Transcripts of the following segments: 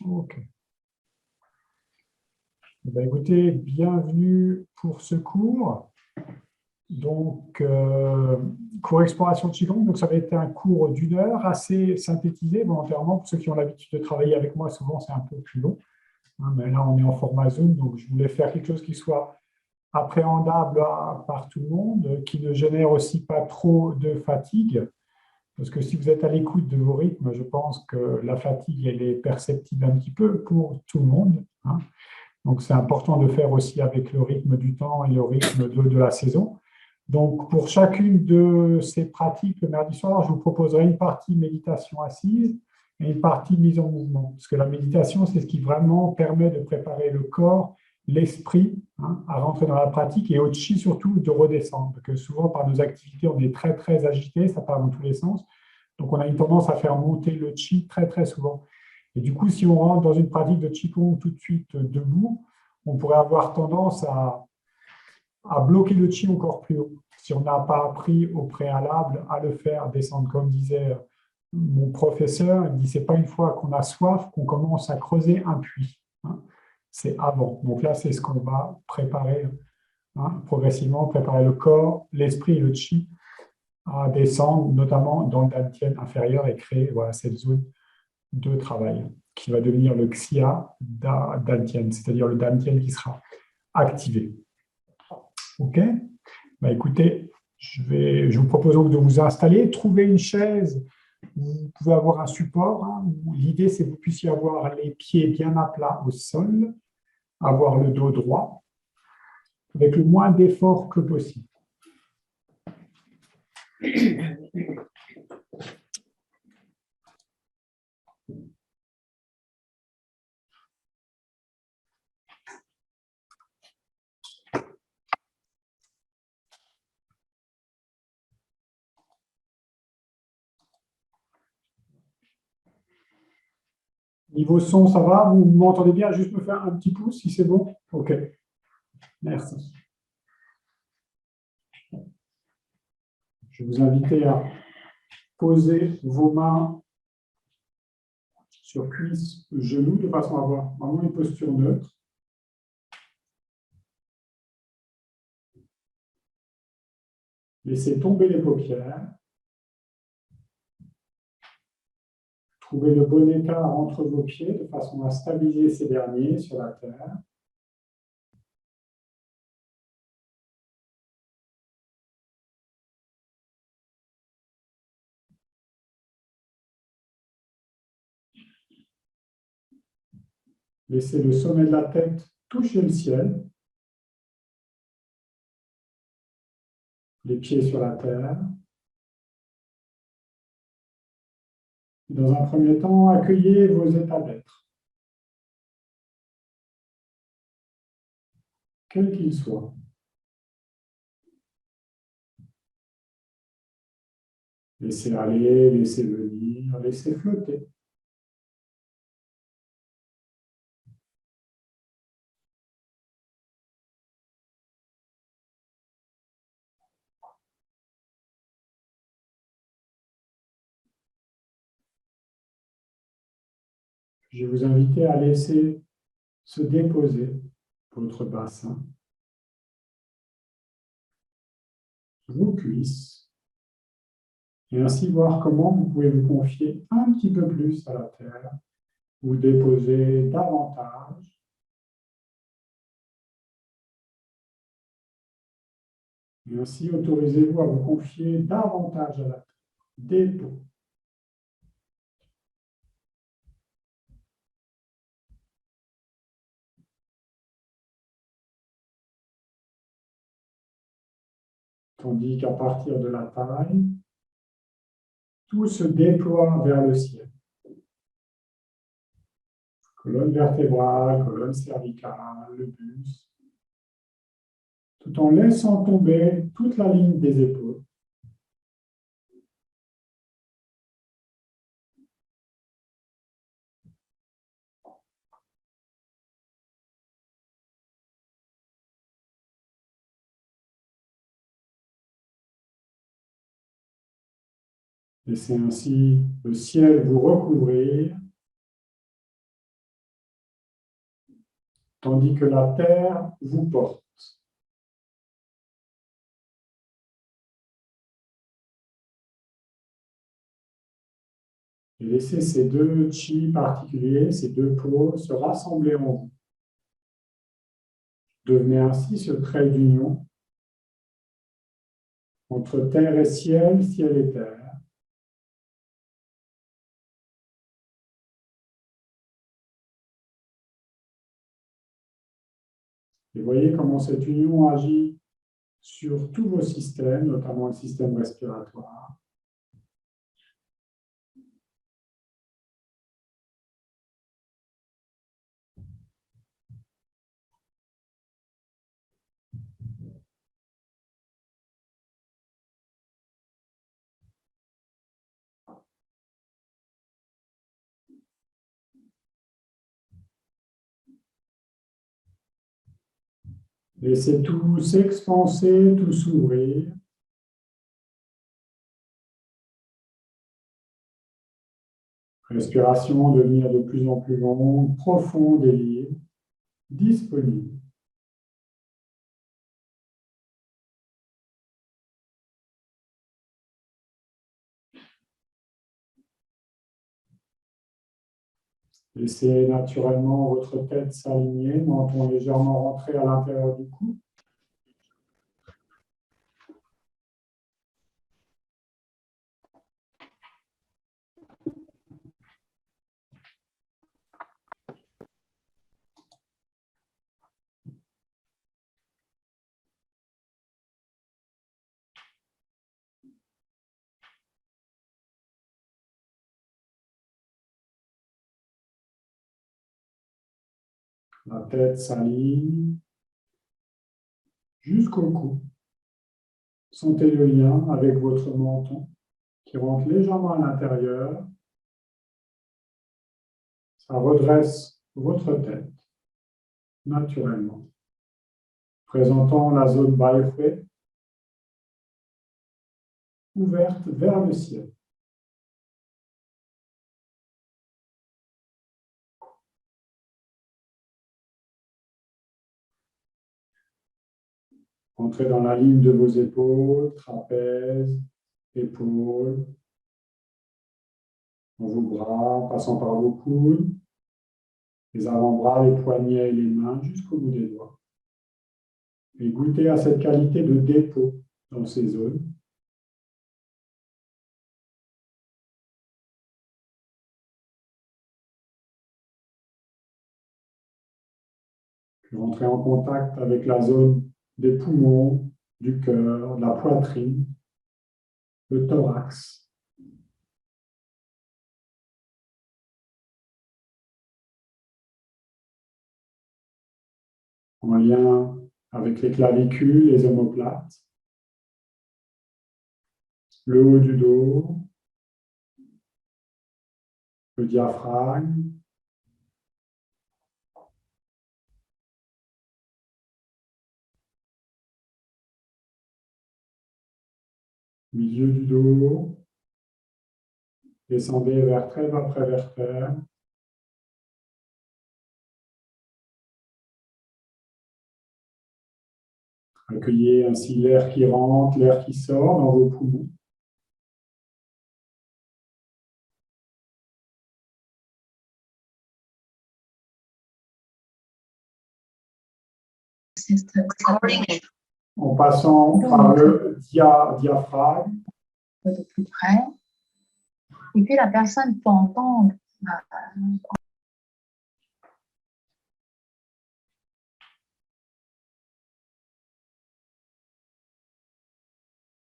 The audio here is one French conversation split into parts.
Ok. Écoutez, bienvenue pour ce cours. Donc, cours exploration de Qigong. Donc, ça va être un cours d'une heure, assez synthétisé volontairement. Pour ceux qui ont l'habitude de travailler avec moi, souvent c'est un peu plus long. Mais là, on est en format Zoom, donc je voulais faire quelque chose qui soit appréhendable par tout le monde, qui ne génère aussi pas trop de fatigue. Parce que si vous êtes à l'écoute de vos rythmes, je pense que la fatigue, elle est perceptible un petit peu pour tout le monde. Donc, c'est important de faire aussi avec le rythme du temps et le rythme de la saison. Donc, pour chacune de ces pratiques, le mardi soir, je vous proposerai une partie méditation assise et une partie mise en mouvement. Parce que la méditation, c'est ce qui vraiment permet de préparer le corps, l'esprit à rentrer dans la pratique et au chi surtout de redescendre. Parce que souvent, par nos activités, on est très, très agité, ça part dans tous les sens. Donc, on a une tendance à faire monter le chi très, très souvent. Et du coup, si on rentre dans une pratique de Qigong tout de suite debout, on pourrait avoir tendance à bloquer le chi encore plus haut. Si on n'a pas appris au préalable à le faire descendre, comme disait mon professeur, il dit c'est pas une fois qu'on a soif qu'on commence à creuser un puits. C'est avant. Donc là, c'est ce qu'on va préparer progressivement, préparer le corps, l'esprit et le chi à descendre, notamment dans le dantian inférieur et créer cette zone de travail qui va devenir le xia dantian, c'est-à-dire le dantian qui sera activé. OK. Écoutez, je vous propose donc de vous installer, trouver une chaise où vous pouvez avoir un support. L'idée, c'est que vous puissiez avoir les pieds bien à plat au sol, avoir le dos droit, avec le moins d'effort que possible. Niveau son, ça va? Vous m'entendez bien? Juste me faire un petit pouce si c'est bon? OK. Merci. Je vais vous inviter à poser vos mains sur cuisses, genoux, de façon à avoir vraiment une posture neutre. Laissez tomber les paupières. Trouvez le bon écart entre vos pieds de façon à stabiliser ces derniers sur la terre. Laissez le sommet de la tête toucher le ciel. Les pieds sur la terre. Dans un premier temps, accueillez vos états d'être, quels qu'ils soient. Laissez aller, laissez venir, laissez flotter. Je vais vous inviter à laisser se déposer votre bassin, vos cuisses, et ainsi voir comment vous pouvez vous confier un petit peu plus à la terre, vous déposer davantage. Et ainsi, autorisez-vous à vous confier davantage à la terre. Dépôt. Tandis qu'à partir de la taille, tout se déploie vers le ciel. Colonne vertébrale, colonne cervicale, le buste, tout en laissant tomber toute la ligne des épaules. Laissez ainsi le ciel vous recouvrir tandis que la terre vous porte. Et laissez ces deux chi particuliers, ces deux pôles, se rassembler en vous. Devenez ainsi ce trait d'union entre terre et ciel, ciel et terre. Et voyez comment cette union agit sur tous vos systèmes, notamment le système respiratoire. Laissez tout s'expanser, tout s'ouvrir. Respiration devenir de plus en plus longue, profonde et libre, disponible. Laissez naturellement votre tête s'aligner, menton légèrement rentré à l'intérieur du cou. La tête s'aligne jusqu'au cou. Sentez le lien avec votre menton qui rentre légèrement à l'intérieur. Ça redresse votre tête naturellement, présentant la zone Baifre ouverte vers le ciel. Entrez dans la ligne de vos épaules, trapèze, épaules, dans vos bras, en passant par vos coudes, les avant-bras, les poignets et les mains jusqu'au bout des doigts. Et goûtez à cette qualité de dépôt dans ces zones. Puis rentrez en contact avec la zone des poumons, du cœur, de la poitrine, le thorax. En lien avec les clavicules, les omoplates, le haut du dos, le diaphragme, milieu du dos, descendez vertèbre après vertèbre. Accueillez ainsi l'air qui rentre, l'air qui sort dans vos poumons. En passant par le diaphragme. De plus près. Et puis la personne peut entendre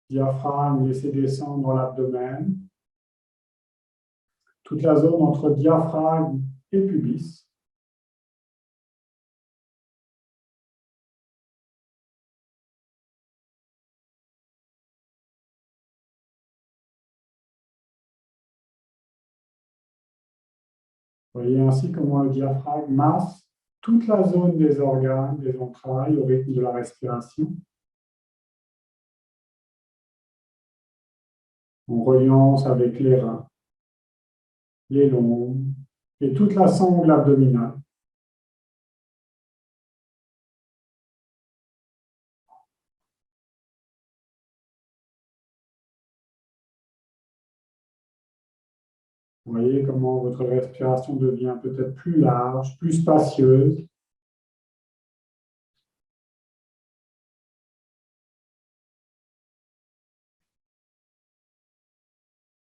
Diaphragme, laissez descendre dans l'abdomen. Toute la zone entre diaphragme et pubis. Voyez ainsi comment le diaphragme masse toute la zone des organes, des entrailles au rythme de la respiration. En reliance avec les reins, les lombes et toute la sangle abdominale. voyez comment votre respiration devient peut-être plus large, plus spacieuse.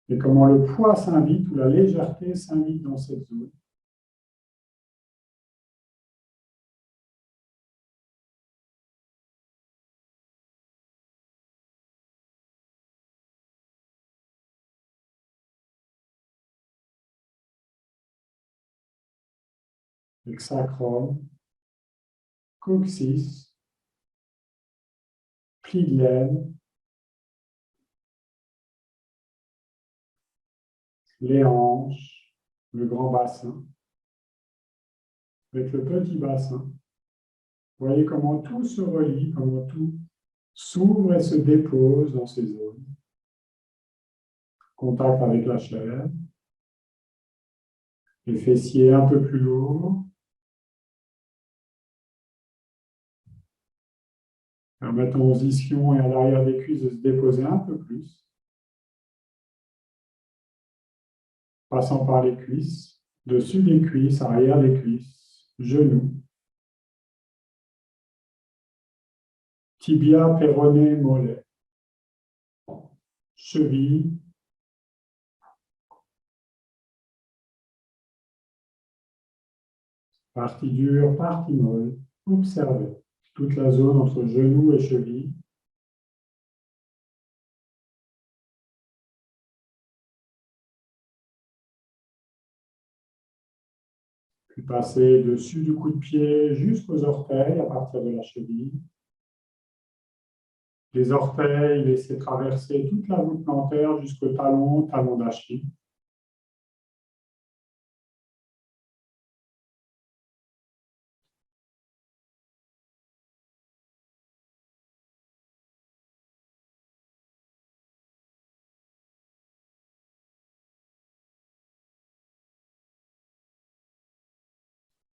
Et comment le poids s'invite ou la légèreté s'invite dans cette zone. Sacrum, coccyx, pli de l'aine, les hanches, le grand bassin, avec le petit bassin. Vous voyez comment tout se relie, comment tout s'ouvre et se dépose dans ces zones. Contact avec la chair. Les fessiers un peu plus lourds. Permettant aux ischions et à l'arrière des cuisses de se déposer un peu plus. Passant par les cuisses, dessus des cuisses, arrière des cuisses, genoux. Tibia, péroné, mollet. Cheville. Partie dure, partie molle. Observez toute la zone entre genoux et cheville. Puis passez dessus du coup de pied jusqu'aux orteils à partir de la cheville. Les orteils, laissez traverser toute la voûte plantaire jusqu'au talon, talon d'Achille.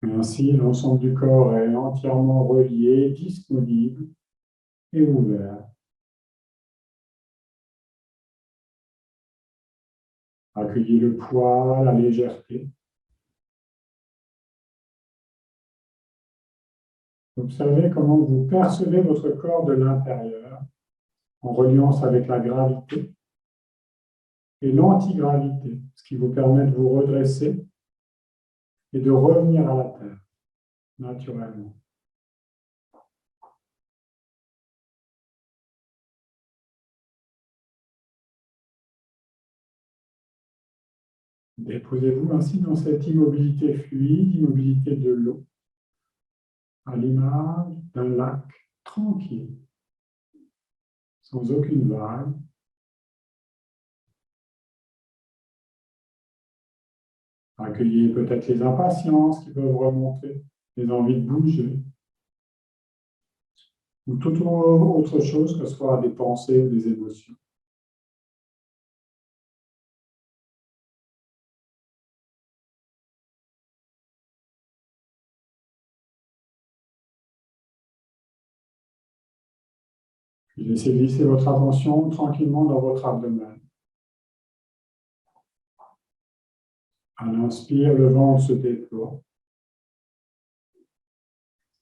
Et ainsi, l'ensemble du corps est entièrement relié, disponible et ouvert. Accueillez le poids, la légèreté. Observez comment vous percevez votre corps de l'intérieur en reliance avec la gravité et l'antigravité, ce qui vous permet de vous redresser et de revenir à la terre, naturellement. Déposez-vous ainsi dans cette immobilité fluide, immobilité de l'eau, à l'image d'un lac tranquille, sans aucune vague. Accueillez peut-être les impatiences qui peuvent remonter, les envies de bouger, ou toute autre chose, que ce soit des pensées ou des émotions. Puis laissez glisser votre attention tranquillement dans votre abdomen. À l'inspire, le ventre se déploie.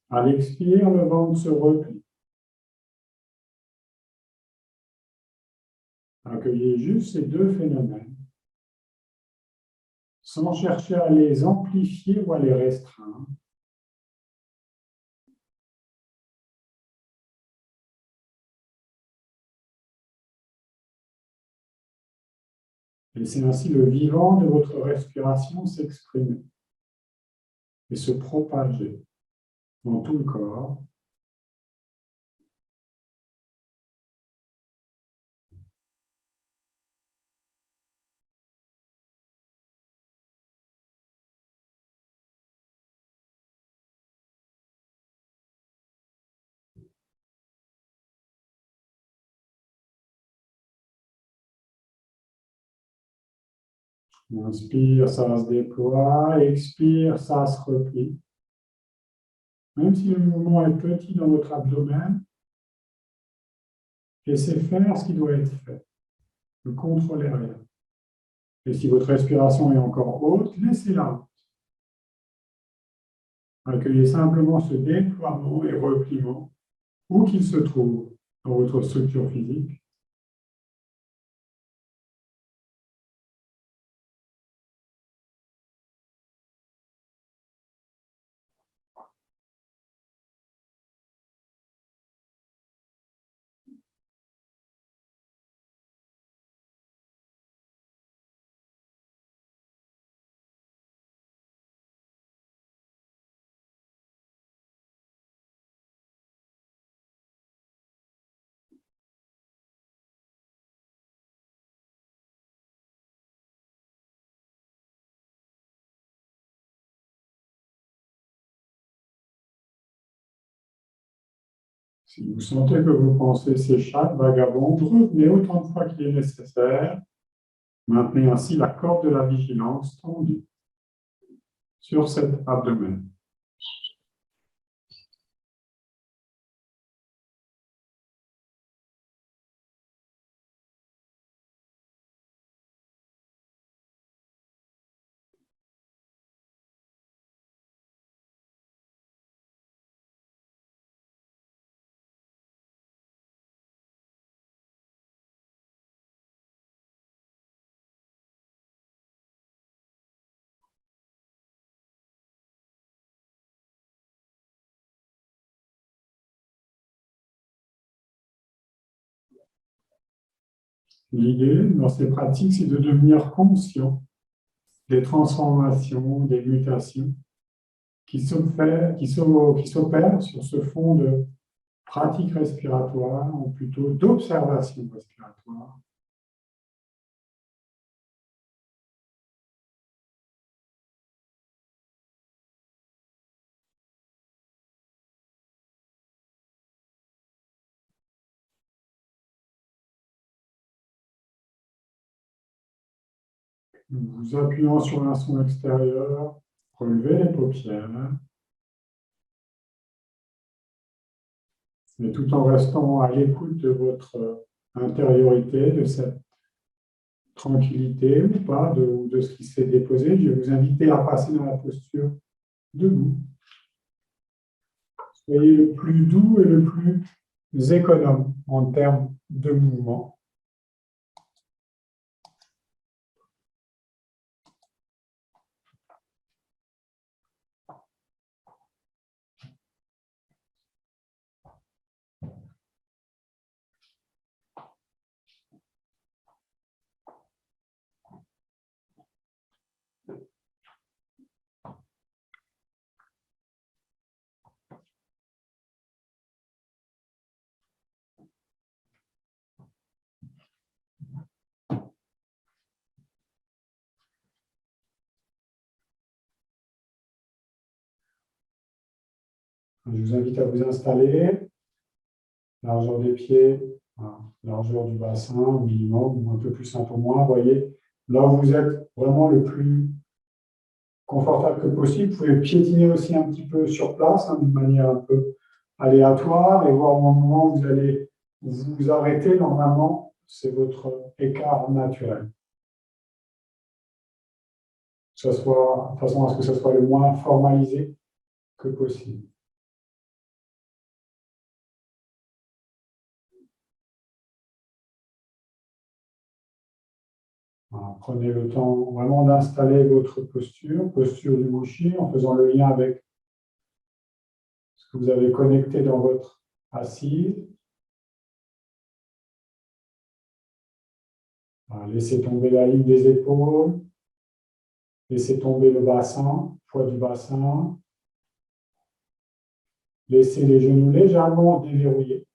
À l'expire, le ventre se replie. Accueillez juste ces deux phénomènes, sans chercher à les amplifier ou à les restreindre. Laissez ainsi le vivant de votre respiration s'exprimer et se propager dans tout le corps. Inspire, ça se déploie. Expire, ça se replie. Même si le mouvement est petit dans votre abdomen, laissez faire ce qui doit être fait. Ne contrôlez rien. Et si votre respiration est encore haute, laissez-la haute. Accueillez simplement ce déploiement et repliement, où qu'il se trouve dans votre structure physique. Si vous sentez que vos pensées s'échappent, vagabondent, revenez autant de fois qu'il est nécessaire. Maintenez ainsi la corde de la vigilance tendue sur cet abdomen. L'idée dans ces pratiques, c'est de devenir conscient des transformations, des mutations qui s'opèrent sur ce fond de pratique respiratoire, ou plutôt d'observation respiratoire. Vous appuyant sur un son extérieur, relevez les paupières, mais tout en restant à l'écoute de votre intériorité, de cette tranquillité ou pas, de ce qui s'est déposé. Je vais vous inviter à passer dans la posture debout. Soyez le plus doux et le plus économe en termes de mouvement. Je vous invite à vous installer, largeur des pieds, largeur du bassin au minimum, ou un peu plus, un peu moins. Voyez, là où vous êtes vraiment le plus confortable que possible. Vous pouvez piétiner aussi un petit peu sur place, d'une manière un peu aléatoire, et voir au moment où vous allez vous arrêter. Normalement, c'est votre écart naturel. Que ce soit, de façon à ce que ce soit le moins formalisé que possible. Voilà, prenez le temps vraiment d'installer votre posture, posture du Wuxi, en faisant le lien avec ce que vous avez connecté dans votre assise. Voilà, laissez tomber la ligne des épaules, laissez tomber le bassin, poids du bassin. Laissez les genoux légèrement déverrouillés.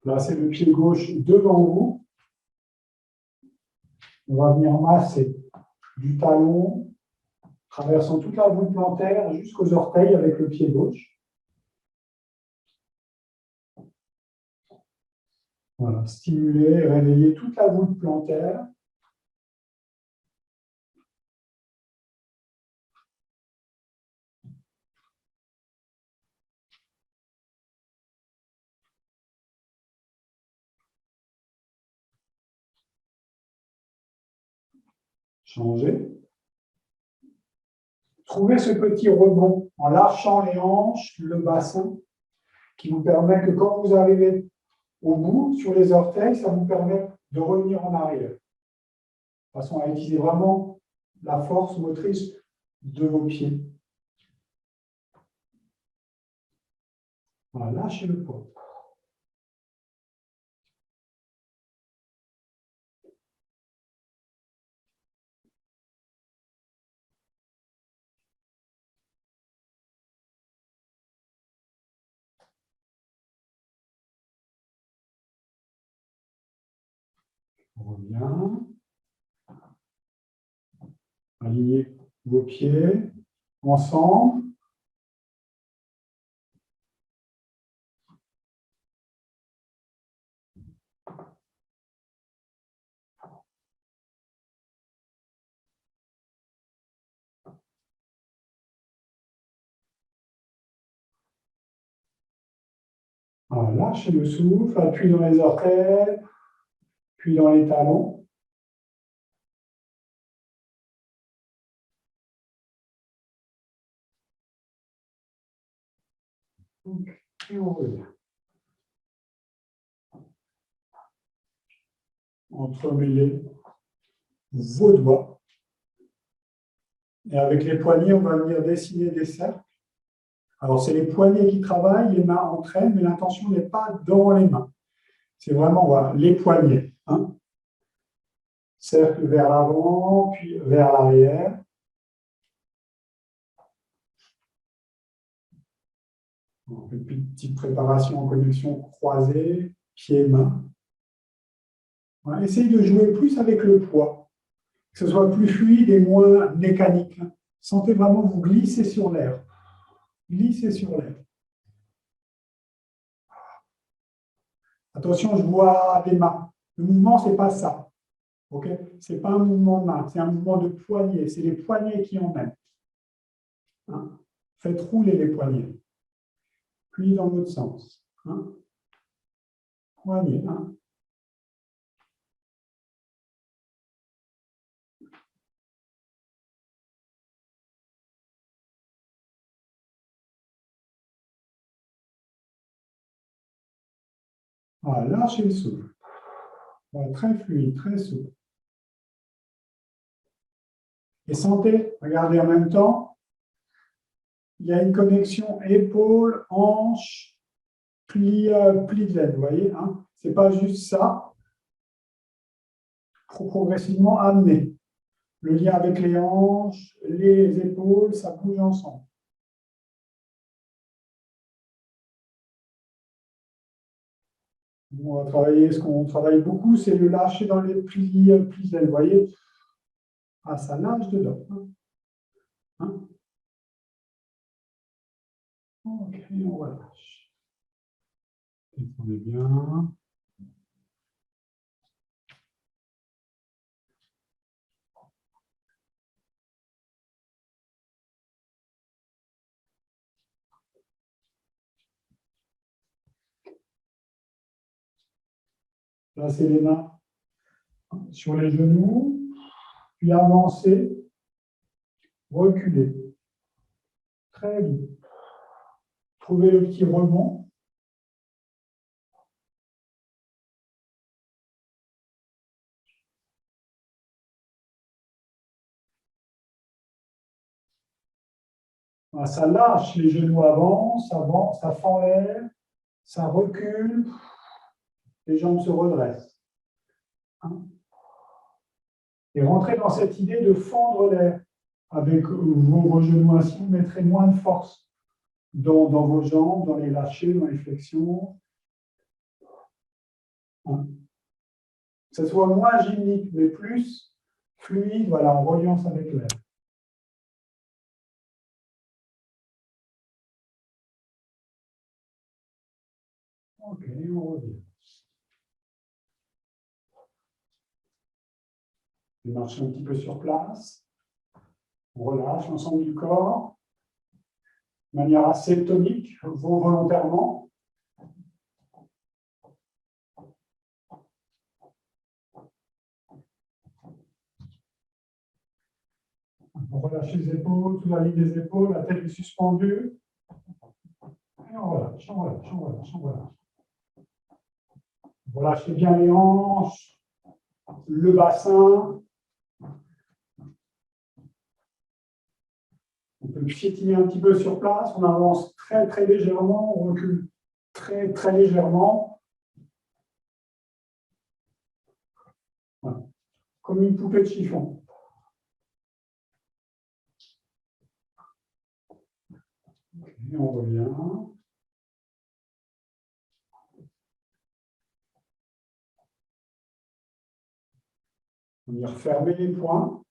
Placez le pied gauche devant vous. On va venir masser du talon, traversant toute la voûte plantaire jusqu'aux orteils avec le pied gauche. Voilà, stimuler, réveiller toute la voûte plantaire. Changer. Trouvez ce petit rebond en lâchant les hanches, le bassin, qui vous permet que quand vous arrivez au bout, sur les orteils, ça vous permet de revenir en arrière. De façon à utiliser vraiment la force motrice de vos pieds. Voilà, lâchez le poids. On revient. Alignez vos pieds ensemble. Voilà, lâchez le souffle, appuyez dans les orteils, puis dans les talons. Et on revient. Entremêlez vos doigts. Et avec les poignets, on va venir dessiner des cercles. Alors, c'est les poignets qui travaillent, les mains entraînent, mais l'intention n'est pas dans les mains. C'est vraiment voilà, les poignets. Hein. Cercle vers l'avant, puis vers l'arrière. On fait une petite préparation en connexion croisée, pieds-mains. Voilà, essayez de jouer plus avec le poids, que ce soit plus fluide et moins mécanique. Sentez vraiment vous glisser sur l'air. Glisser sur l'air. Attention, je vois des mains. Le mouvement, ce n'est pas ça. Okay, ce n'est pas un mouvement de main, c'est un mouvement de poignet. C'est les poignets qui emmènent. Hein. Faites rouler les poignets. Puis dans l'autre sens. Hein. Poignet. Hein. Voilà, lâchez le souffle. Voilà, très fluide, très souple. Et sentez, regardez en même temps, il y a une connexion épaule, hanche, pli de l'aine, vous voyez, hein. Ce n'est pas juste ça. Progressivement amener. Le lien avec les hanches, les épaules, ça bouge ensemble. On va travailler, ce qu'on travaille beaucoup, c'est le lâcher dans les plis d'aile, vous voyez. Ah, ça lâche dedans. Hein. Ok, on relâche. Détendez bien. Placez les mains sur les genoux, puis avancez, reculez. Très doux. Trouvez le petit rebond. Ça lâche les genoux avant, ça fend l'air, ça recule, les jambes se redressent. Hein. Et rentrez dans cette idée de fendre l'air avec vos genoux ainsi, vous mettrez moins de force dans vos jambes, dans les lâchers, dans les flexions. Hein. Que ce soit moins gymnique, mais plus fluide, voilà, en reliance avec l'air. Ok, on revient. On marche un petit peu sur place. On relâche l'ensemble du corps de manière assez tonique, volontairement. On relâche les épaules, toute la ligne des épaules, la tête est suspendue. Et on relâche, on relâche, on relâche, on relâche. Relâchez bien les hanches, le bassin. On peut piétiner un petit peu sur place, on avance très très légèrement, on recule très très légèrement. Voilà. Comme une poupée de chiffon. Et on revient. On va refermer les poings.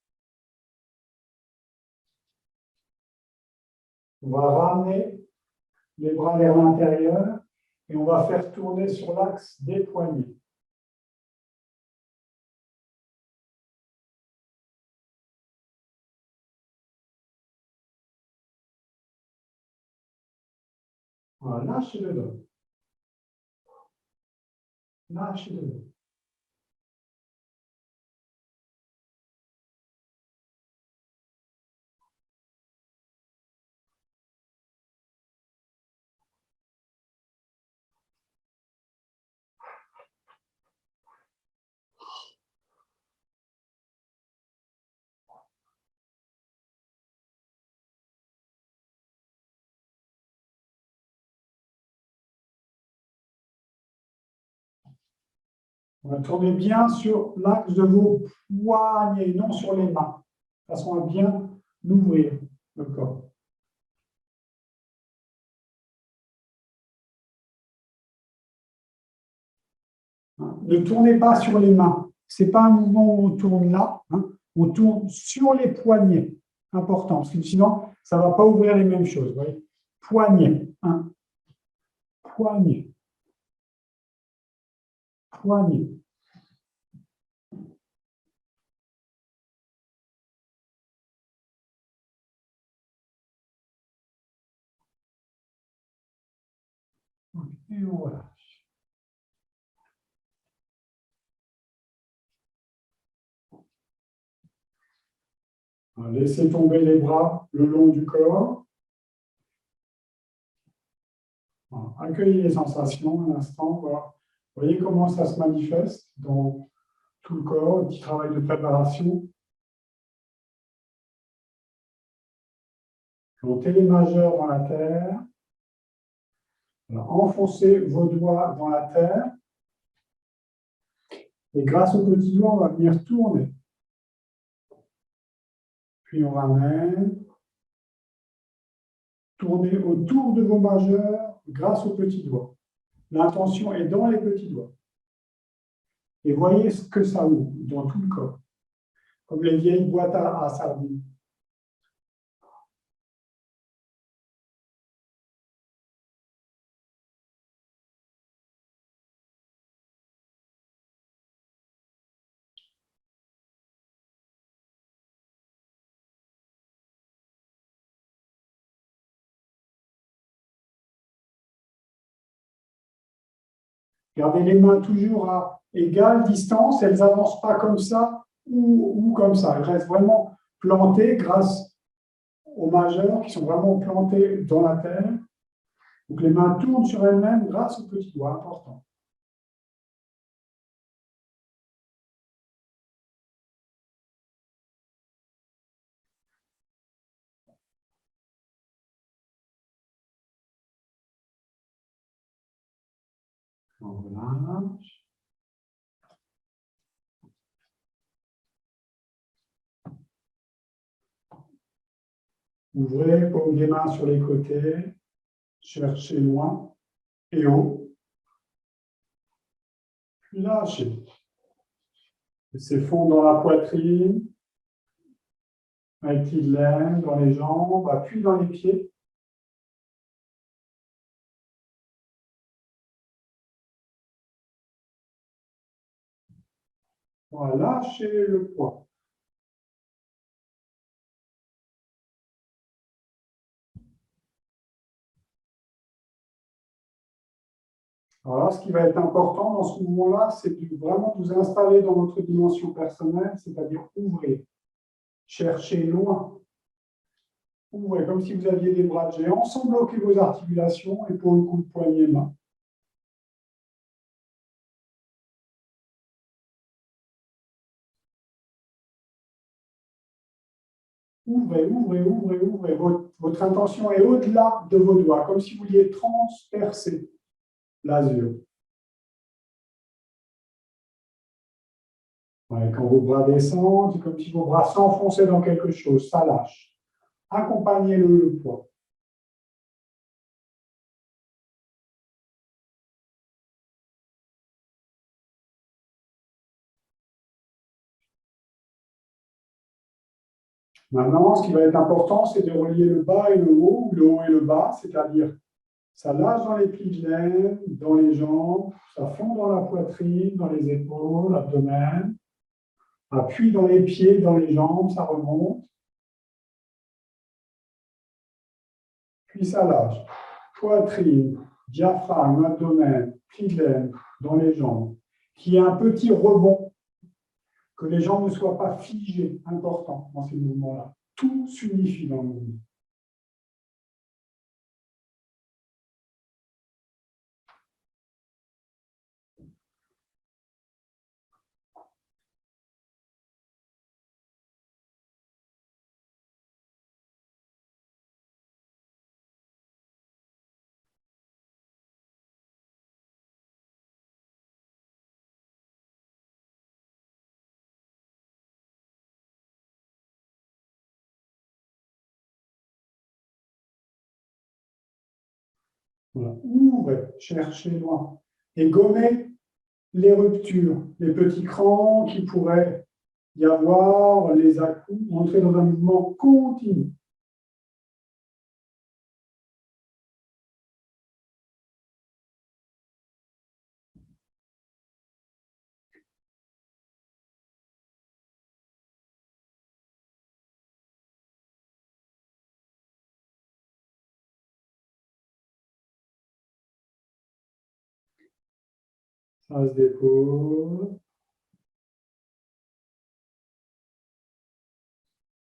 On va ramener les bras vers l'intérieur et on va faire tourner sur l'axe des poignets. Voilà, lâchez le dos. Lâchez le dos. On va tourner bien sur l'axe de vos poignets, non sur les mains, de façon à bien ouvrir le corps. Ne tournez pas sur les mains. Ce n'est pas un mouvement où on tourne là, on tourne sur les poignets. Important, parce que sinon, ça ne va pas ouvrir les mêmes choses. Vous voyez, poignets. Poignets. Poignets. Et on relâche. Laissez tomber les bras le long du corps. Accueillez les sensations un instant. Voilà. Vous voyez comment ça se manifeste dans tout le corps, un petit travail de préparation. Plantez les majeurs dans la terre. Alors, enfoncez vos doigts dans la terre. Et grâce aux petits doigts, on va venir tourner. Puis on ramène. Tournez autour de vos majeurs grâce aux petits doigts. L'intention est dans les petits doigts. Et voyez ce que ça ouvre dans tout le corps. Comme les vieilles boîtes à sardines. Gardez les mains toujours à égale distance, elles n'avancent pas comme ça ou comme ça. Elles restent vraiment plantées grâce aux majeurs qui sont vraiment plantés dans la terre. Donc les mains tournent sur elles-mêmes grâce aux petits doigts, important. On relâche. Ouvrez, paume des mains sur les côtés. Cherchez loin et haut. Puis lâchez. Laissez fondre dans la poitrine. Un petit laine dans les jambes, appui dans les pieds. Voilà, lâchez le poids. Alors là, ce qui va être important dans ce mouvement-là, c'est de vraiment vous installer dans votre dimension personnelle, c'est-à-dire ouvrir, chercher loin. Ouvrez comme si vous aviez des bras de géant, sans bloquer vos articulations, épaules, coudes, poignets, mains. Ouvrez, ouvrez, ouvrez, ouvrez. Votre intention est au-delà de vos doigts, comme si vous vouliez transpercer l'azur. Ouais, quand vos bras descendent, c'est comme si vos bras s'enfonçaient dans quelque chose, ça lâche. Accompagnez le poids. Maintenant, ce qui va être important, c'est de relier le bas et le haut, ou le haut et le bas, c'est-à-dire ça lâche dans les plis de l'aine, dans les jambes, ça fond dans la poitrine, dans les épaules, l'abdomen, appuie dans les pieds, dans les jambes, ça remonte, puis ça lâche. Poitrine, diaphragme, abdomen, plis de l'aine, dans les jambes, qu'il y ait un petit rebond, que les jambes ne soient pas figées, important dans ces mouvements-là. Tout s'unifie dans le mouvement. Voilà. Ouvrez, cherchez loin. Et gommez les ruptures, les petits crans qui pourraient y avoir, les à-coups, entrer dans un mouvement continu. Ça se dépose.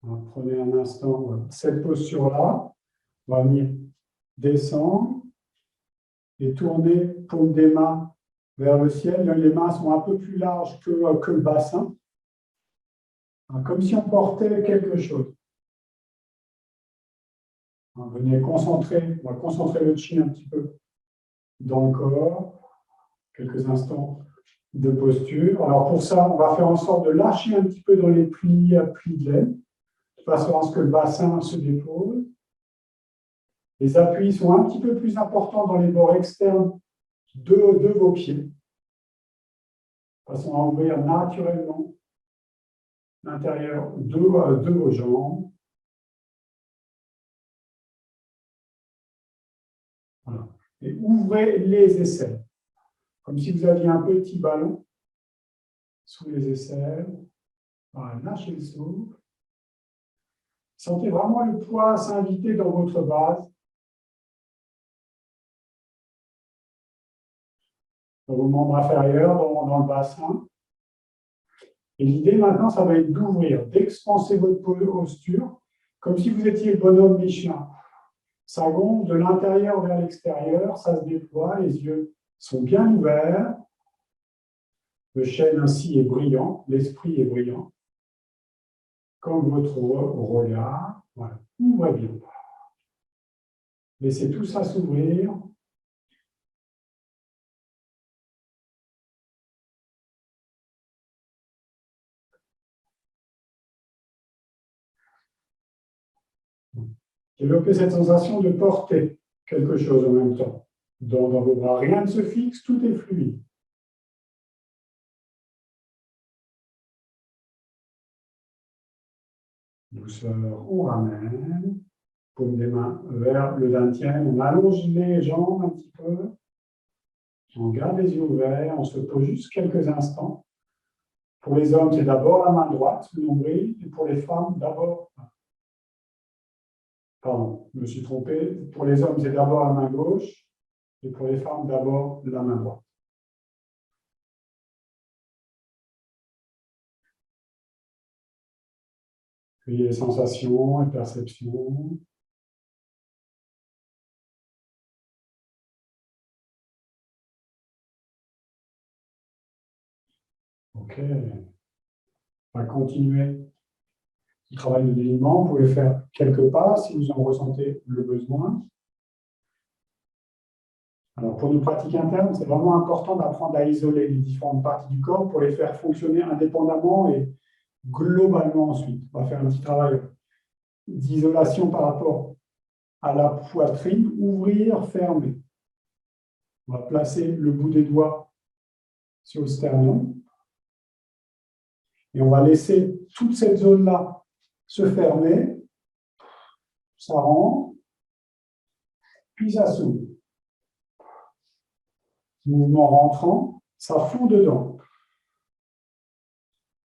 Prenez un instant cette posture-là. On va venir descendre et tourner paume des mains vers le ciel. Les mains sont un peu plus larges que le bassin, comme si on portait quelque chose. Venez concentrer, on va concentrer le chi un petit peu dans le corps. Quelques instants de posture. Alors pour ça, on va faire en sorte de lâcher un petit peu dans les plis de l'aine, de façon à ce que le bassin se dépose. Les appuis sont un petit peu plus importants dans les bords externes de vos pieds, de façon à ouvrir naturellement l'intérieur de vos jambes. Voilà. Et ouvrez les aisselles, comme si vous aviez un petit ballon sous les aisselles. Voilà, lâchez le souffle. Sentez vraiment le poids s'inviter dans votre base. Dans vos membres inférieurs, dans le bassin. Et l'idée maintenant, ça va être d'ouvrir, d'expanser votre posture, comme si vous étiez le bonhomme Michelin. Ça gonfle de l'intérieur vers l'extérieur, ça se déploie, les yeux sont bien ouverts. Le chêne ainsi est brillant, l'esprit est brillant. Comme votre regard, voilà, ouvrez bien. Laissez tout ça s'ouvrir. Développez cette sensation de porter quelque chose en même temps. Dans vos bras, rien ne se fixe, tout est fluide. Douceur, on ramène. Paume des mains vers le dantian. On allonge les jambes un petit peu. On garde les yeux ouverts. On se pose juste quelques instants. Pour les hommes, c'est d'abord la main droite, le nombril. Et pour les femmes, d'abord... Pardon, je me suis trompé. Pour les hommes, c'est d'abord la main gauche. Et pour les femmes, d'abord la main droite. Puis les sensations et perceptions. OK. On va continuer le travail de délitement. Vous pouvez faire quelques pas si vous en ressentez le besoin. Alors, pour nos pratiques internes, c'est vraiment important d'apprendre à isoler les différentes parties du corps pour les faire fonctionner indépendamment et globalement ensuite. On va faire un petit travail d'isolation par rapport à la poitrine, ouvrir, fermer. On va placer le bout des doigts sur le sternum et on va laisser toute cette zone-là se fermer, ça rentre, puis ça s'ouvre. Mouvement rentrant, ça fond dedans.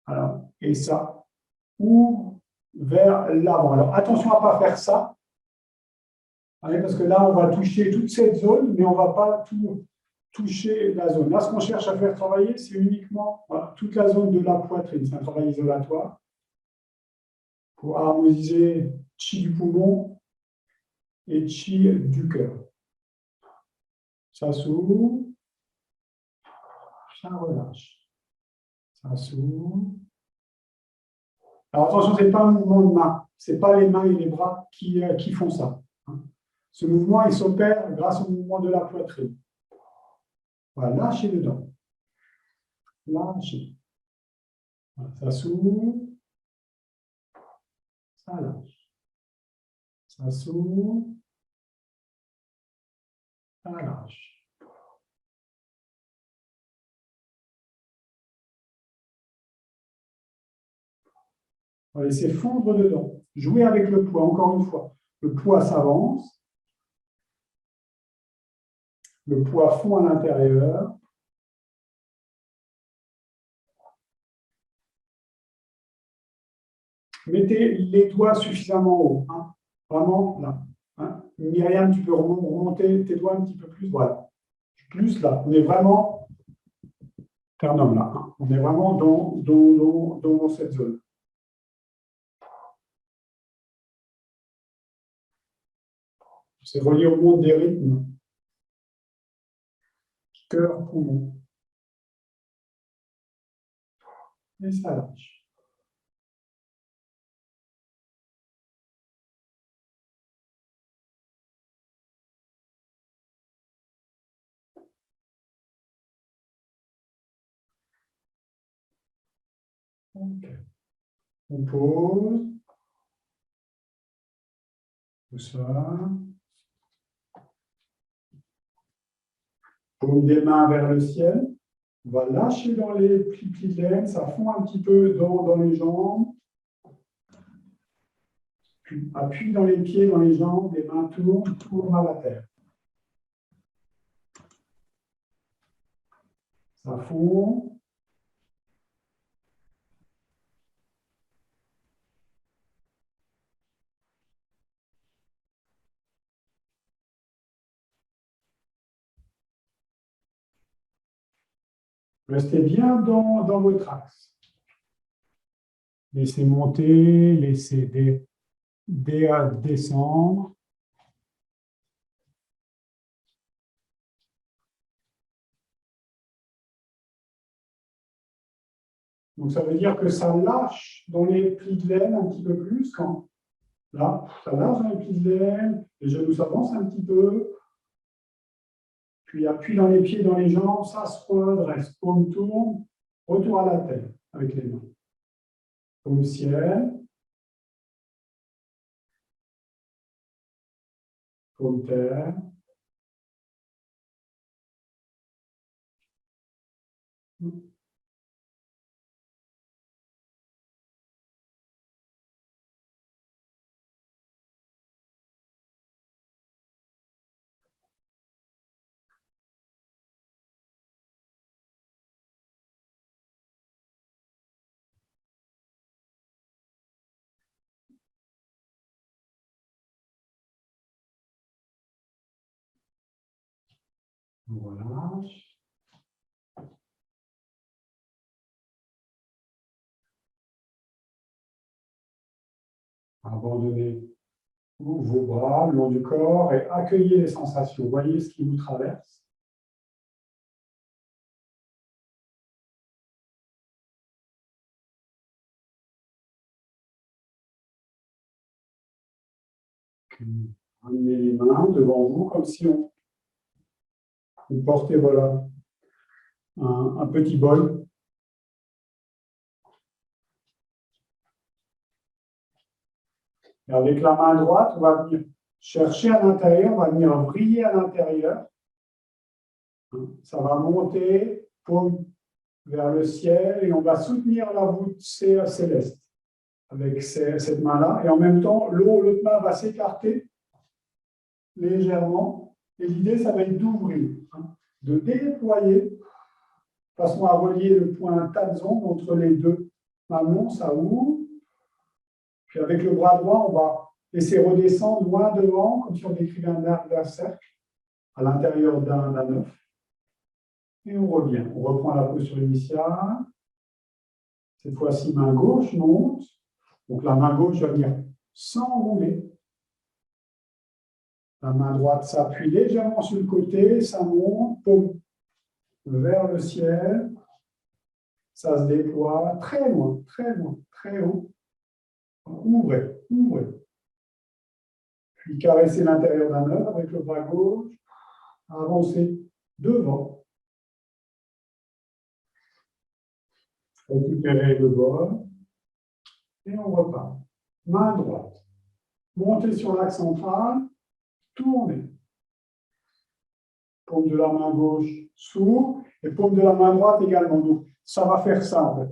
Alors, et ça ouvre vers l'avant. Alors, attention à ne pas faire ça, parce que là, on va toucher toute cette zone, mais on ne va pas tout toucher la zone. Là, ce qu'on cherche à faire travailler, c'est uniquement toute la zone de la poitrine. C'est un travail isolatoire pour harmoniser chi du poumon et chi du cœur. Ça s'ouvre, ça relâche. Ça s'ouvre. Alors attention, ce n'est pas un mouvement de main. Ce n'est pas les mains et les bras qui font ça. Ce mouvement, il s'opère grâce au mouvement de la poitrine. Voilà, lâchez dedans. Lâchez. Voilà, ça s'ouvre. Ça lâche. Ça s'ouvre. Ça lâche. On va laisser fondre dedans. Jouer avec le poids, encore une fois. Le poids s'avance. Le poids fond à l'intérieur. Mettez les doigts suffisamment haut. Hein. Vraiment là. Hein. Myriam, tu peux remonter tes doigts un petit peu plus. Voilà. Plus là. On est vraiment sternum là. Hein. On est vraiment dans cette zone. C'est relié au monde des rythmes. Cœur, poumon. Et ça lâche. Okay. On pose. Tout ça. Paume des mains vers le ciel. On va lâcher dans les plis de laine. Ça fond un petit peu dans les jambes. Puis appuie dans les pieds, dans les jambes. Les mains tournent à la terre. Ça fond. Restez bien dans votre axe. Laissez monter, laissez descendre. Donc, ça veut dire que ça lâche dans les plis de laine un petit peu plus quand là, ça lâche dans les plis de laine, les genoux s'avancent un petit peu, puis appuie dans les pieds, dans les jambes, ça se redresse, paume tourne, retour à la terre avec les mains. Paume ciel, paume terre. On relâche. Abandonnez vos bras le long du corps et accueillez les sensations. Voyez ce qui vous traverse. Ramenez les mains devant vous comme si vous portez voilà, un petit bol. Et avec la main droite, on va venir chercher à l'intérieur, on va venir vriller à l'intérieur. Ça va monter, paume vers le ciel, et on va soutenir la voûte céleste avec cette main-là. Et en même temps, l'autre main va s'écarter légèrement. Et l'idée, ça va être d'ouvrir, de déployer, de façon à relier le point Tanzong entre les deux mamelons, ça ouvre. Puis avec le bras droit, on va laisser redescendre loin devant, comme si on décrivait un arc d'un cercle, à l'intérieur d'un œuf. Et on revient. On reprend la posture initiale. Cette fois-ci, main gauche monte. Donc la main gauche va venir s'enrouler. La main droite s'appuie légèrement sur le côté, ça monte, paume vers le ciel. Ça se déploie très loin, très haut. Ouvrez, ouvrez. Puis caressez l'intérieur d'un œuf avec le bras gauche. Avancez devant. Récupérez le bol. Et on repart. Main droite. Montez sur l'axe central. Tournez. Paume de la main gauche s'ouvre et paume de la main droite également. Donc, ça va faire ça en fait.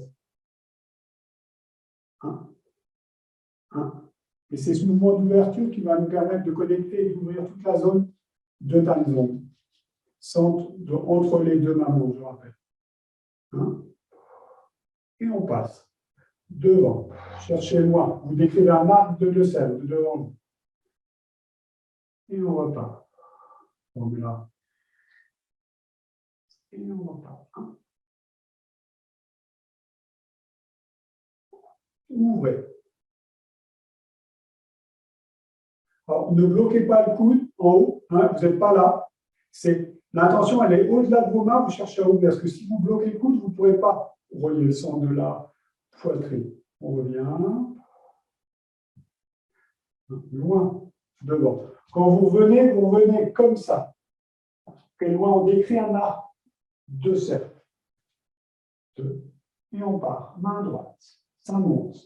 Et c'est ce mouvement d'ouverture qui va nous permettre de connecter et d'ouvrir toute la zone de Tanzong, entre les deux mamelons, je rappelle. Et on passe devant. Cherchez loin. Vous décrivez un arc de 2 cercles devant vous. Et on repart. Formula. Et on repart. Ouvrez. Alors, ne bloquez pas le coude en haut. Vous n'êtes pas là. L'intention, elle est au-delà de vos mains. Vous cherchez à ouvrir. Parce que si vous bloquez le coude, vous ne pourrez pas relier le centre de la poitrine. On revient. Loin. Devant. Quand vous venez comme ça. Et loin, on décrit un arc de cercle. Et on part. Main droite. Ça monte.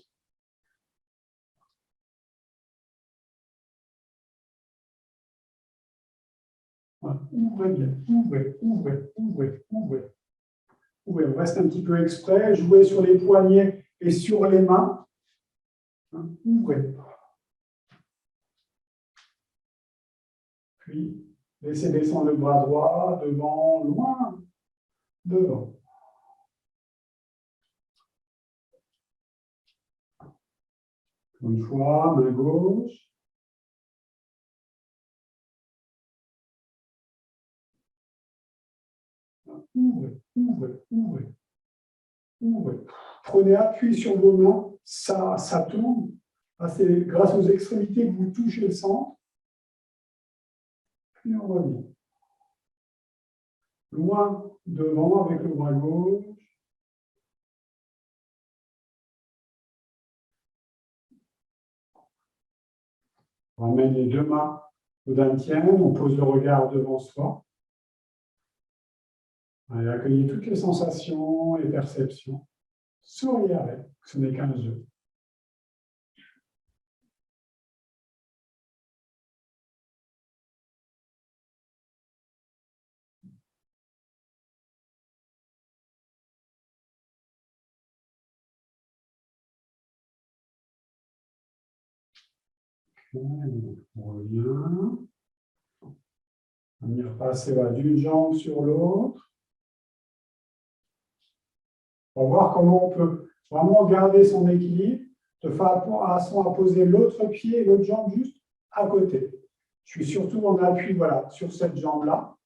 Voilà. Ouvrez bien. Ouvrez, ouvrez, ouvrez, ouvrez. Ouvrez. On reste un petit peu exprès. Jouez sur les poignets et sur les mains. Ouvrez. Puis, laissez descendre le bras droit, devant, loin, devant. Une fois, main gauche. Ouvrez, ouvrez, ouvrez, ouvrez. Prenez appui sur vos mains, ça tourne. C'est grâce aux extrémités que vous touchez le centre. Puis on revient. Loin devant avec le bras gauche. On ramène les deux mains au dantian, on pose le regard devant soi. Et accueillez toutes les sensations et perceptions. Souriez avec, ce n'est qu'un jeu. On revient. On va venir passer d'une jambe sur l'autre. On va voir comment on peut vraiment garder son équilibre de façon à poser l'autre pied et l'autre jambe juste à côté. Je suis surtout en appui voilà, sur cette jambe-là.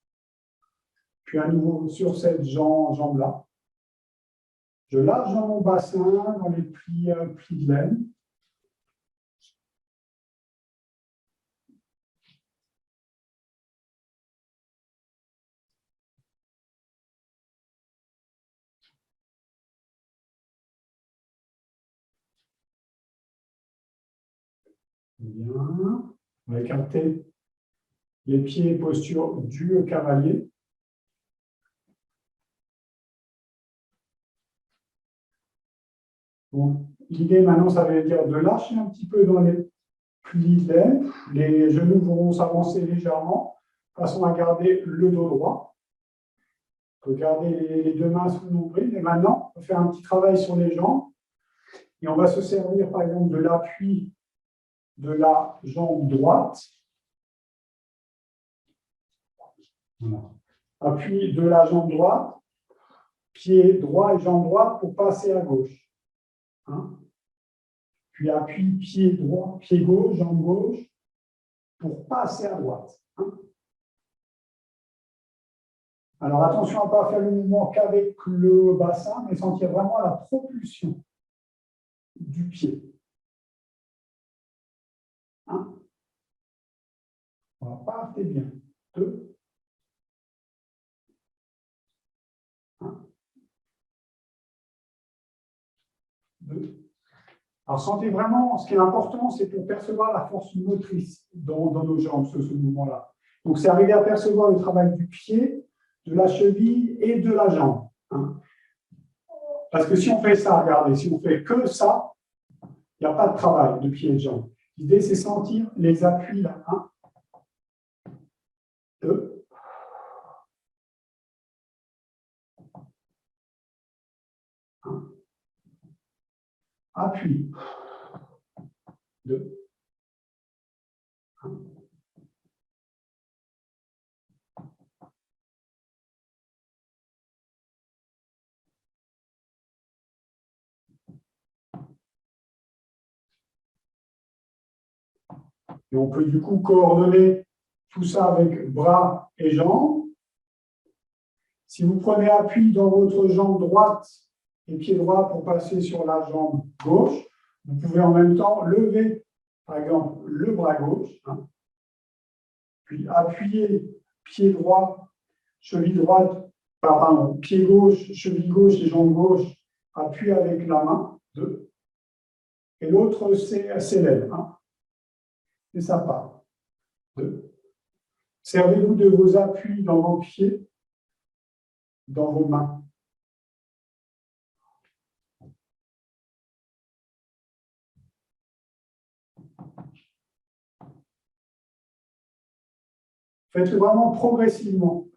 Puis à nouveau sur cette jambe-là. Je lâche dans mon bassin, dans les plis de laine. Bien. On va écarter les pieds, posture du cavalier. L'idée maintenant, ça veut dire de lâcher un petit peu dans les plis de l'aile. Les genoux vont s'avancer légèrement, de façon à garder le dos droit. On peut garder les deux mains sous le nombril. Et maintenant, on va faire un petit travail sur les jambes. Et on va se servir, par exemple, de l'appui de la jambe droite. Voilà. Appui de la jambe droite, pied droit et jambe droite pour passer à gauche. Hein? Puis appui pied droit, pied gauche, jambe gauche pour passer à droite. Hein? Alors attention à ne pas faire le mouvement qu'avec le bassin, mais sentir vraiment la propulsion du pied. Hein? Voilà, partez bien. 2. 1. 2. Alors, sentez vraiment, ce qui est important, c'est pour percevoir la force motrice dans nos jambes, ce mouvement-là. Donc, c'est arriver à percevoir le travail du pied, de la cheville et de la jambe. Hein. Parce que si on fait ça, regardez, si on fait que ça, il n'y a pas de travail de pied et de jambe. L'idée, c'est sentir les appuis là. 1, 2. 1. Appui. 2. 1. Et on peut du coup coordonner tout ça avec bras et jambes. Si vous prenez appui dans votre jambe droite et pied droit pour passer sur la jambe gauche, vous pouvez en même temps lever, par exemple, le bras gauche, hein, puis appuyer pied droit, cheville droite, pardon, pied gauche, cheville gauche et jambe gauche, appuie avec la main, 2. Et l'autre, c'est l'aile. Hein, et ça part. 2. Servez-vous de vos appuis dans vos pieds, dans vos mains. Faites-le vraiment progressivement.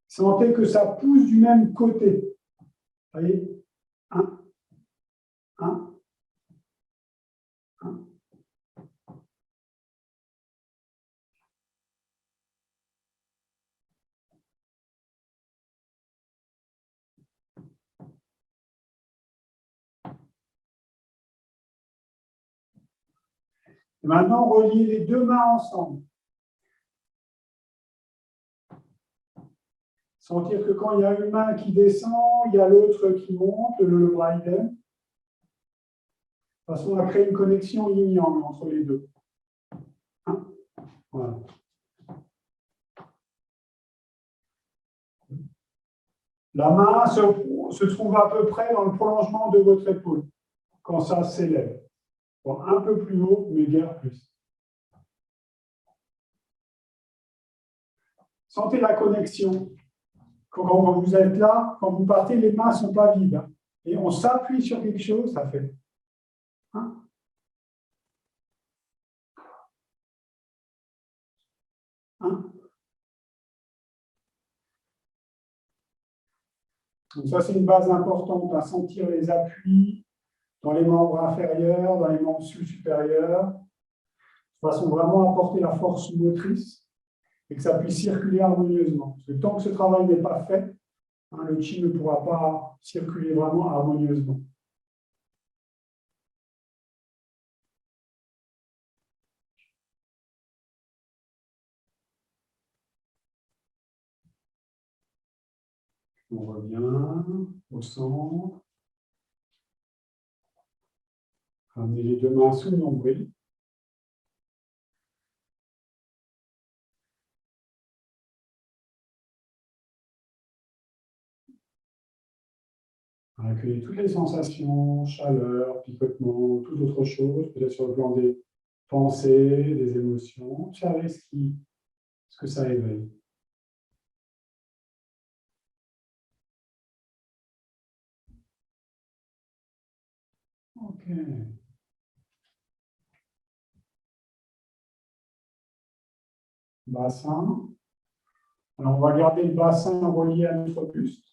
Sentez que ça pousse du même côté. Vous voyez? 1, 1, 1. Et maintenant, reliez les deux mains ensemble. Sentir que quand il y a une main qui descend, il y a l'autre qui monte, le bras idem. De façon à créer une connexion yin-yang entre les deux. Hein? Voilà. La main se trouve à peu près dans le prolongement de votre épaule, quand ça s'élève. Bon, un peu plus haut, mais guère plus. Sentez la connexion. Quand vous êtes là, quand vous partez, les mains ne sont pas vides. Hein. Et on s'appuie sur quelque chose, ça fait. Hein? Hein? Donc ça, c'est une base importante à sentir les appuis dans les membres inférieurs, dans les membres supérieurs, de façon vraiment à apporter la force motrice et que ça puisse circuler harmonieusement. Parce que tant que ce travail n'est pas fait, hein, le chi ne pourra pas circuler vraiment harmonieusement. On revient au centre. Ramenez les deux mains sous le nombril. Accueillez toutes les sensations, chaleur, picotement, toute autre chose, peut-être sur le plan des pensées, des émotions. Observez ce que ça éveille. Ok. Bassin. Alors, on va garder le bassin relié à notre buste.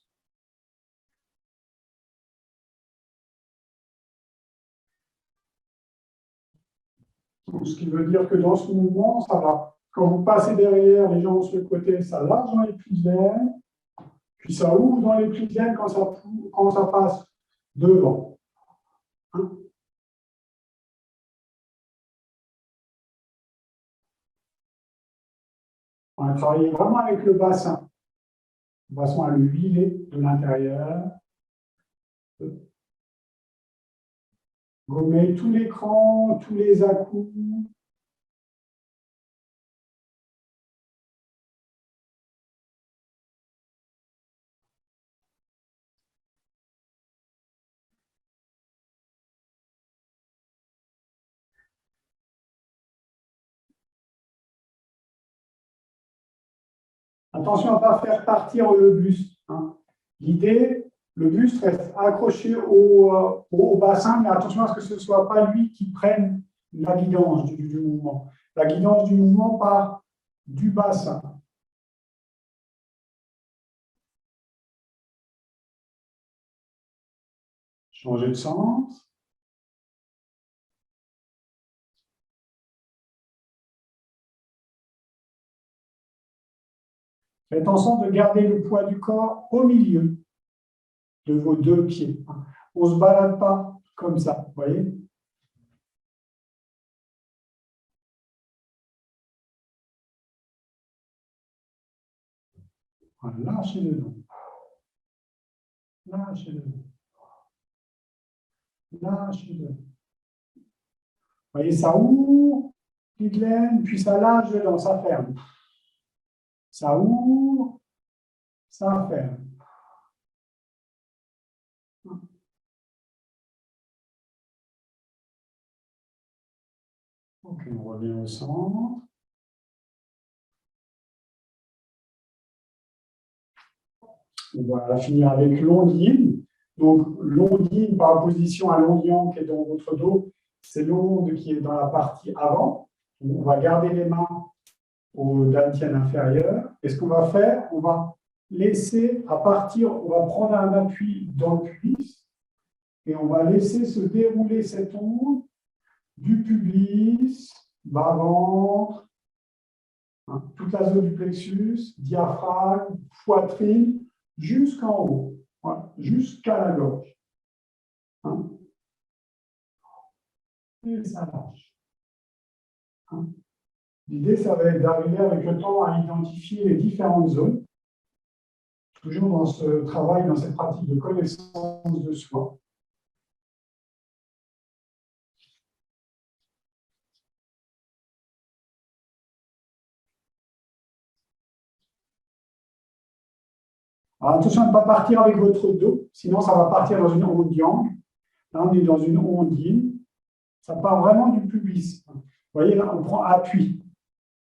Ce qui veut dire que dans ce mouvement, ça va. Quand vous passez derrière, les jambes sur le côté, ça lâche dans les plis d'aine, puis ça ouvre dans les plis d'aine quand ça passe devant. Hein? On va travailler vraiment avec le bassin. De façon à le huiler de l'intérieur. Gommer tout l'écran, tous les à-coups. Attention à ne pas faire partir le buste. Hein. L'idée, le buste reste accroché au bassin, mais attention à ce que ce ne soit pas lui qui prenne la guidance du mouvement. La guidance du mouvement part du bassin. Changer de sens. Faites en sorte de garder le poids du corps au milieu de vos deux pieds. On ne se balade pas comme ça, vous voyez? Voilà, lâchez le dos. Lâchez le dos. Lâchez le dos. Vous voyez, ça ouvre, petite laine, puis ça lâche dedans, ça ferme. Ça ouvre, ça ferme. Ok, on revient au centre. On va finir avec l'ondine. Donc, l'ondine par opposition à l'ondian qui est dans votre dos, c'est l'onde qui est dans la partie avant. On va garder les mains au dantian inférieur. Et ce qu'on va faire, on va laisser à partir, on va prendre un appui dans le pubis et on va laisser se dérouler cette onde du pubis, bas-ventre, hein, toute la zone du plexus, diaphragme, poitrine, jusqu'en haut, voilà, jusqu'à la gorge. Hein. Et ça lâche. Hein. L'idée, ça va être d'arriver avec le temps à identifier les différentes zones, toujours dans ce travail, dans cette pratique de connaissance de soi. Alors, attention à ne pas partir avec votre dos, sinon ça va partir dans une onde yang. Là, on est dans une ondine. Ça part vraiment du pubis. Vous voyez, là, on prend appui.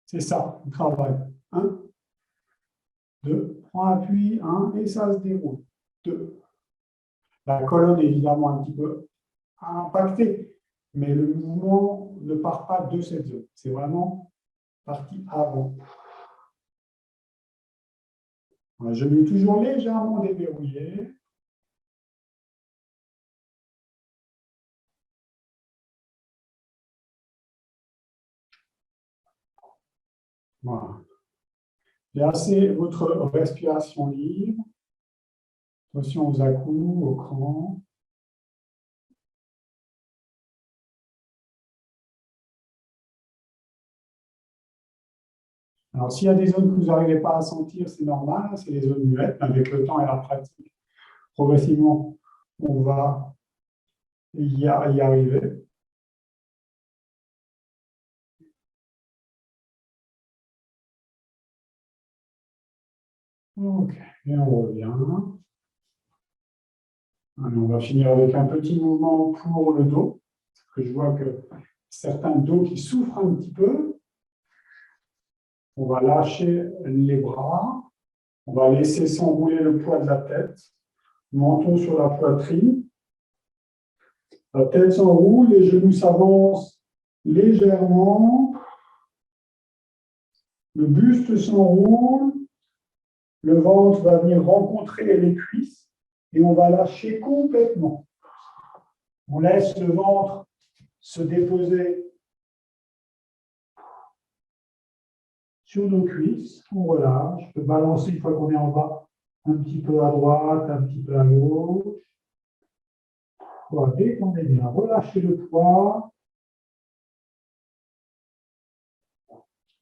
C'est ça, le travail. 1, 2, prends appui, 1, et ça se déroule. 2. La colonne est évidemment un petit peu impactée, mais le mouvement ne part pas de cette zone. C'est vraiment partie avant. Voilà, je vais toujours légèrement déverrouiller. Voilà. Laissez votre respiration libre. Attention aux à-coups, au cran. Alors, s'il y a des zones que vous n'arrivez pas à sentir, c'est normal, c'est les zones muettes. Avec le temps et la pratique, progressivement, on va y arriver. Ok, et on revient. Allez, on va finir avec un petit mouvement pour le dos, parce que je vois que certains dos qui souffrent un petit peu. On va lâcher les bras. On va laisser s'enrouler le poids de la tête. Menton sur la poitrine. La tête s'enroule, les genoux s'avancent légèrement. Le buste s'enroule. Le ventre va venir rencontrer les cuisses et on va lâcher complètement. On laisse le ventre se déposer sur nos cuisses. On relâche. On peut balancer une fois qu'on est en bas, un petit peu à droite, un petit peu à gauche. Voilà, détendez bien. Relâchez le poids.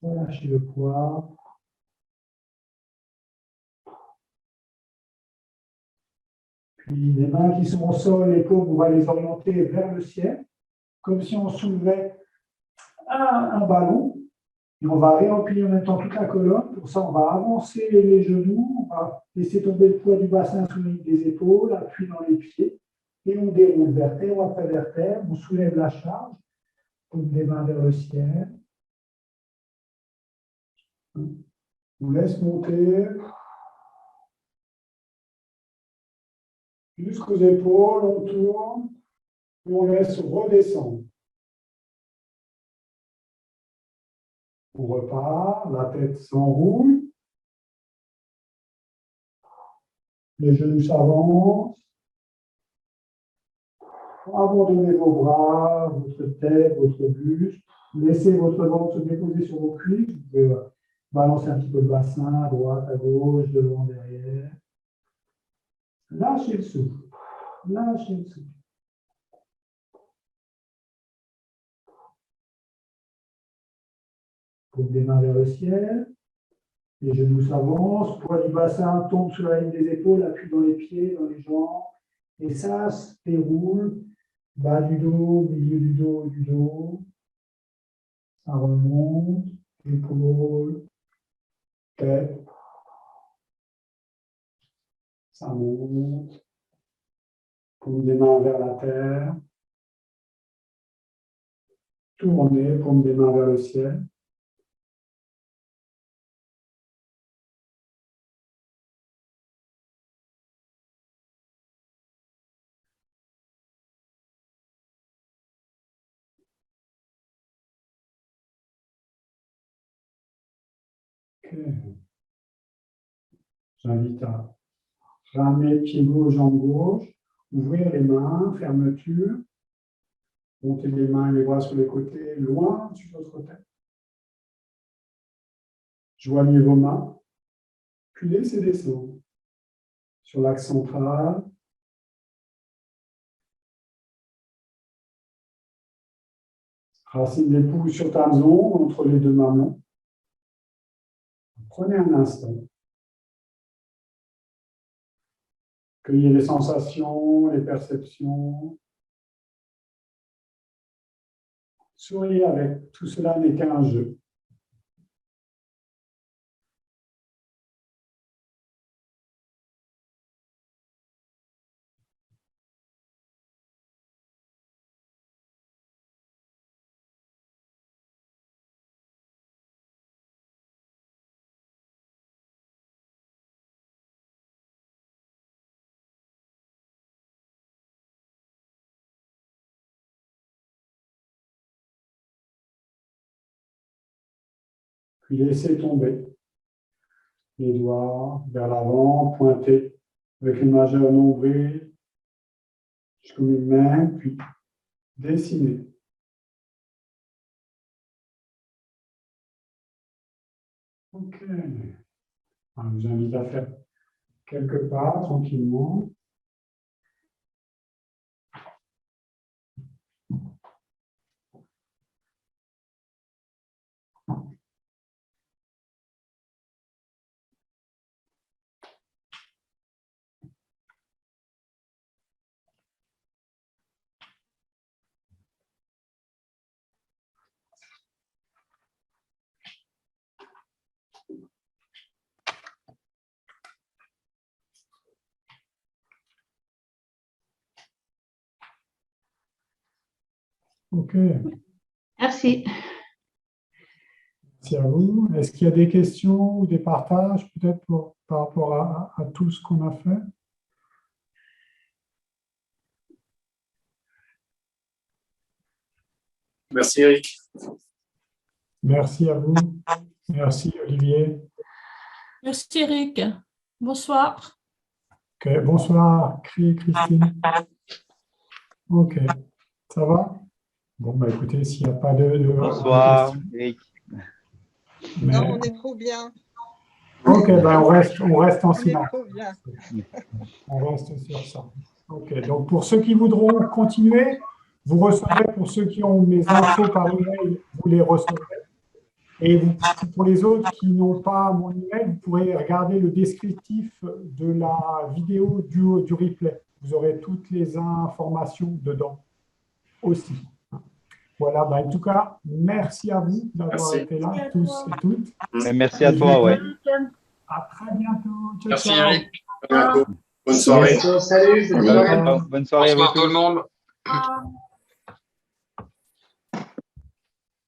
Relâchez le poids. Puis les mains qui sont au sol, les paumes, on va les orienter vers le ciel, comme si on soulevait un ballon. Et on va réempiler en même temps toute la colonne. Pour ça, on va avancer les genoux, on va laisser tomber le poids du bassin sous les épaules, appui dans les pieds. Et on déroule vertèbre après vertèbre, on soulève la charge, paume des mains vers le ciel. On laisse monter jusqu'aux épaules, on tourne, et on laisse redescendre. On repart, la tête s'enroule, les genoux s'avancent. Abandonnez vos bras, votre tête, votre buste. Laissez votre ventre se déposer sur vos cuisses. Vous pouvez balancer un petit peu le bassin, à droite, à gauche, devant, derrière. Lâchez le souffle. Lâchez le souffle. Paume des mains vers le ciel. Les genoux s'avancent. Poids du bassin tombe sur la ligne des épaules, appui dans les pieds, dans les jambes. Et ça se déroule. Bas du dos, milieu du dos, ça remonte, épaules, tête, ça monte, paume des mains vers la terre, tournez, paume des mains vers le ciel. Okay. J'invite à ramener pied gauche, jambe gauche, ouvrir les mains, fermeture, montez les mains et les bras sur les côtés, loin sur votre tête. Joignez vos mains, puis laissez descendre sur l'axe central. Racine d'épaule sur tarzon, entre les deux mamelons. Prenez un instant. Cueillez les sensations, les perceptions. Souriez avec. Tout cela n'est qu'un jeu. Puis laissez tomber les doigts vers l'avant, pointés avec le majeur nombril jusqu'au mi-main, puis dessinez. Ok. Alors, je vous invite à faire quelques pas tranquillement. Ok. Merci. Merci à vous. Est-ce qu'il y a des questions ou des partages peut-être par rapport à tout ce qu'on a fait? Merci Eric. Merci à vous. Merci Olivier. Merci Eric. Bonsoir. Ok, bonsoir Christine. Ok, ça va? Bon, bah écoutez, s'il n'y a pas de Bonsoir, questions, Eric. mais- Non, on est trop bien. Ok, ben on reste en On est silence. trop bien. On reste sur ça. Ok, donc pour ceux qui voudront continuer, vous recevrez, pour ceux qui ont mes infos par email, vous les recevrez. Et pour les autres qui n'ont pas mon email, vous pourrez regarder le descriptif de la vidéo du replay. Vous aurez toutes les informations dedans aussi. Voilà, ben en tout cas, merci à vous d'avoir Merci. été là, tous et toutes. Et merci à toi, ouais. À très bientôt. Ciao, Merci ciao. Eric. À bientôt. Bonne soirée. Salut, Bonne soirée à vous bonsoir tout le tous. monde.